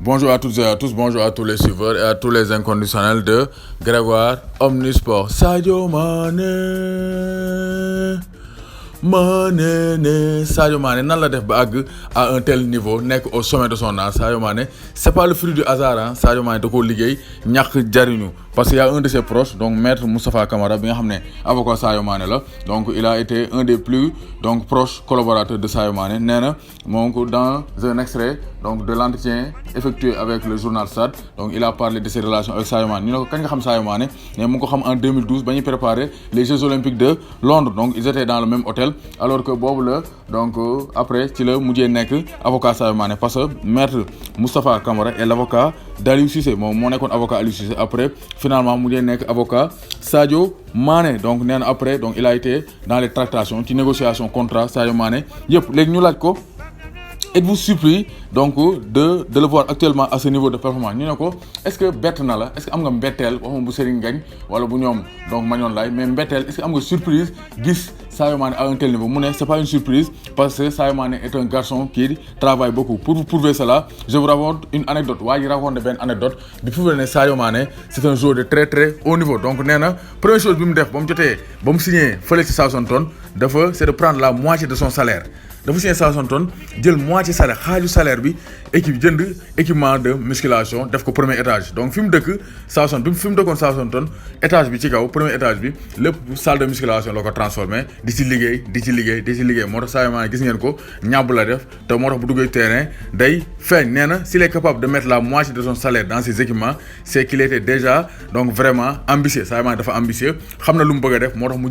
Bonjour à toutes et à tous, bonjour à tous les suiveurs et à tous les inconditionnels de Grégoire Omnisport. Sadio Mané, Sadio Mané nan la def ba àgg à un tel niveau nekk au sommet de son art. Sadio Mané c'est pas le fruit du hasard hein. Sadio Mané da koo liggéey ñàkk jariñu parce qu'il y a un de ses proches donc maître Moustapha Camara bi nga xam ne avocat Sadio Mané la donc il a été un des plus donc proches collaborateurs de Sadio Mané nee na donc dans un extrait donc de l'entretien effectué avec le journal Stades donc il a parlé de ses relations avec Sadio Mané ñu ne ko kañ nga xam Sadio Mané mais mu ngi ko xam en 2012 ba ñuy préparer les Jeux Olympiques de Londres donc ils étaient dans le même hôtel alors que boobu la donc après ci la mujjee nekk avocat Sadio Mané parce que maître Moustapha Camara est l'avocat d'Aliou Cissé moom moo nekkoon avocat Aliou Cissé après finalement mujjee nekk avocat Sadio Mané donc nee na après donc il a été dans les tractations ci négociation contrat Sadio Mané yëpp léegi ñu laaj ko êtes-vous surpris donc de le voir actuellement à ce niveau de performance ñu ne ko est-ce que bett na la est-ce que am nga mbetteel waxuma bu Serigne Ngagne wala bu ñoom donc Magnon Laye mais mbetteel est-ce que am nga surprise gis Sadio Mané à un tel niveau mu ne c'est pas une surprise parce que Sadio Mané est un garçon qui travaille beaucoup pour vous prouver cela je vous raconte une anecdote waa ji raconte benn anecdote bi prouver ne Sadio Mané c'est un joueur de très très haut niveau donc nee na première chose bi mu def ba mu jotee ba mu signé fële ci Southampton dafa c'est de prendre la moitié de son salaire dafa signé Southampton jël moitié salaire xaaju salaire bi jënd équipement de musculation def ko premier étage donc fi mu dëkk Southampton fi mu dëkkoon Southampton étage bi ci kaw premier étage bi lépp salle de musculation la ko transformé di ci liggéey moo tax Sadio Mané gis ngeen ko ñàbb la def te moo tax bu duggee terrain day feeñ nee na s'il est capable de mettre la moitié de son salaire dans ses équipements c'est qu'il était déjà donc vraiment ambitieux Sadio Mané dafa ambitieux xam na lu mu bëgg a def moo tax mu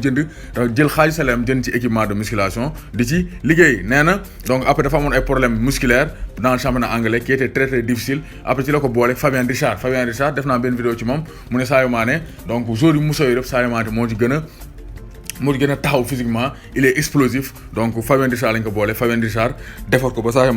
jël xaaju salaire am jënd ci équipement de musculation di ci liggéey nee na donc après dafa amoon ay problèmes musculaires dans le championnat anglais qui était très très difficile après ci la ko boole Fabien Richard def naa benn vidéo ci moom mu ne Sadio Mané donc jour yu muso yi def Sadio Mané moo ci gën a taxaw physiquement il est explosif donc Fabien Richard lañ ko boole Fabien Richard defar ko ba Sadio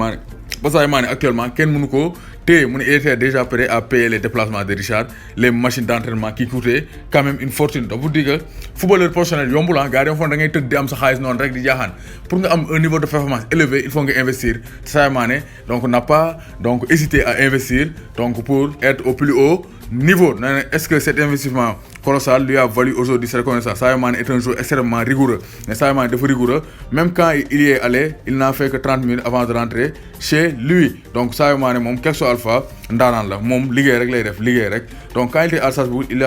Mané actuellement kenn mënu ko téye mu ne il était déjà prêt à payer les déplacements de Richard les machines d'entraînement qui coûtaient quand même une fortune donc vous dites que footballeur professionnel yombul ah gars yi da ngay tëdd di am sa xaalis noonu rek di jaaxaan pour nga am un niveau de performance élevé il faut nga investir Sadio Mané donc n'a pas donc hésité à investir donc pour être au plus haut niveau est-ce que cet investissement colossal lui a valu aujourd'hui cette reconnaissance. Sadio Mané est un joueur extrêmement rigoureux mais Sadio Mané dafa rigoureux même quand il y est allé il n'a fait que 30 minutes avant de rentrer chez lui donc Sadio Mané moom quel soit alpha ndaanaan la moom liggéey rek lay def liggéey rek donc quand il était à Salzbourg il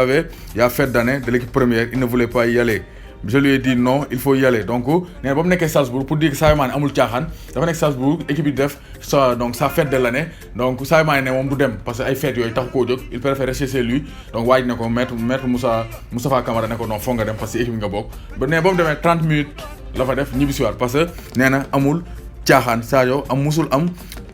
y a fait d'année de l'équipe première il ne voulait pas y aller. Je lui ai dit non il faut y aller donc nee na ba mu nekkee Salzbourg pour dire que Sadio Mané amul caaxaan dafa nekk Salzbourg équipe bi def sa fête de l'année donc Sadio Mané ne moom du dem parce que ay fêtes yooyu tax koo jóg il préfère rester chez lui donc waaj ne ko maître Moustapha Camara ne ko non foog nga dem parce que équipe nga bokk ba nee ba mu demee 30 minutes la fa def ñibbisiwaat parce que nee na amul caaxaan Sadio musul am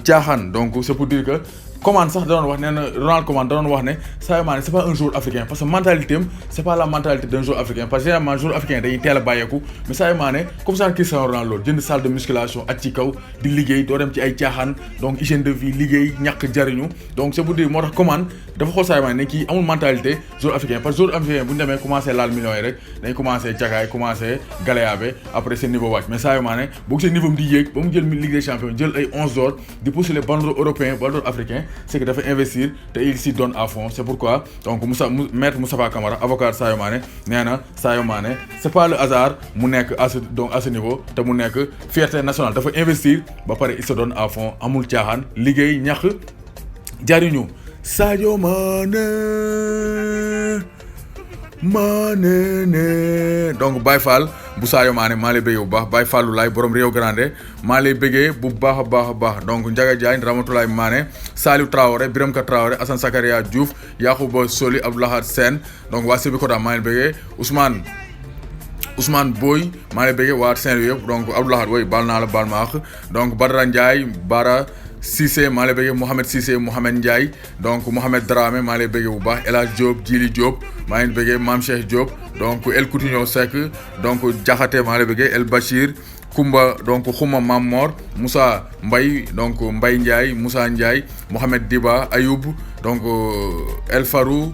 caaxaan donc c'est pour dire que Coman sax da doon wax nee na Ronald Koeman da doon wax ne Sadio Mané c'est pas un joueur africain parce que mentalité am c'est pas la mentalité d'un joueur africain parce que généralement joueur africain dañuy teel a bàyyeeku mais Sadio Mané comme ça Cristiano Ronaldo jënd salle de musculation ak ci kaw di liggéey doo dem ci ay caaxaan donc hygiène de vie liggéey ñàkk jariñu donc c'est pour dire moo tax Coman dafa xool Sadio Mané ne kii amul mentalité joueur africain parce que joueur africain bu ñu demee commencé laal millions yi rek dañuy commencé cagaay commencé galayaabe après seen niveau wàcc mais Sadio Mané boo gisee niveau di yéeg ba mu jël Ligue des champions jël ay 11 d'or di pousser les ballons d'or européens ballons d'or africains c'est que dafa investir te il s'y donne à fond c'est pourquoi donc maître Moustapha Camara avocat Sadio Mané nee na Sadio Mané c'est pas le hasard mu nekk à ce niveau te mu nekk fierté nationale dafa investir ba pare il se donne à fond amul caaxaan liggéey ñax jariñu Sadio Mané donc Baye Fall bu Sadio Mané maa lay bëggee bu baax Baye Fallou laay borom Rio Grande maa lay bëggee bu baax a baax donc Ndiaga Diagne Ramatoulaye Mané Saliou Traoré Biram Ka Traoré Assane Sakaria Diouf Yakhouba Soli Abdoulahad Sène donc waa Sébikotane maa lay bëggee Ousmane Boy maa lay bëggee waa Saint-Louis yëpp donc Abdoulahad woy baal naa la baal ma àq donc Badara Ndiaye Bara Cissé maa lay bëggee Mohamed Cissé Mohamed Ndiaye donc Mohamed Dramé maa lay bëggee bu baax El Hadj Diop Djili Diop maa ngi bëggee Mame Cheikh Diop donc El Coutinho Seck donc Diakhaté maa lay bëggee El Bachir Koumba donc Khouma Mamor Moussa Mbaye donc Mbaye Ndiaye Moussa Ndiaye Mohamed Diba Ayoub donc El Farou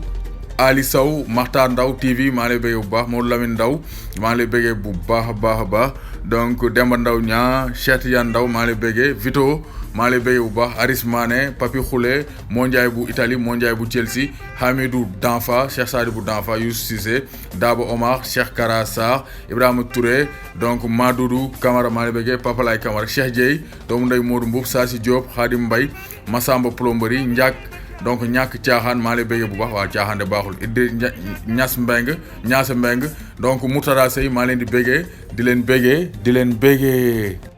Ali Sow Makhtar Ndaw TV maa lay bëggee bu baax Maodo Lamine Ndaw maa lay bëggee bu baax a baax donc Demba Ndaw ñaa Cheikh Tidiane Ndaw maa lay bëggee Vito maa lay bëggee bu baax Aris Mané Papi Khoulé Mondiaye bu Italie Mondiaye bu Chelsea Hamidou Danfa Cheikh Sadibou Danfa Youssou Cissé Dabo Omar Cheikh Kara Sarr Ibrahima Touré donc Madoudou Camara maa lay bëggee Papa Lay Camara Cheikh Dieye doomu ndey Modou Mboub Sassi Diop Khadim Mbaye Massamba Plomberie Ndiak donc ñàkk caaxaan maa lay bëggee bu baax waaw caaxaan de baaxul Ñas Mbeng Ñaasa Mbeng donc Murtada Sey maa leen di bëggee di leen bëggee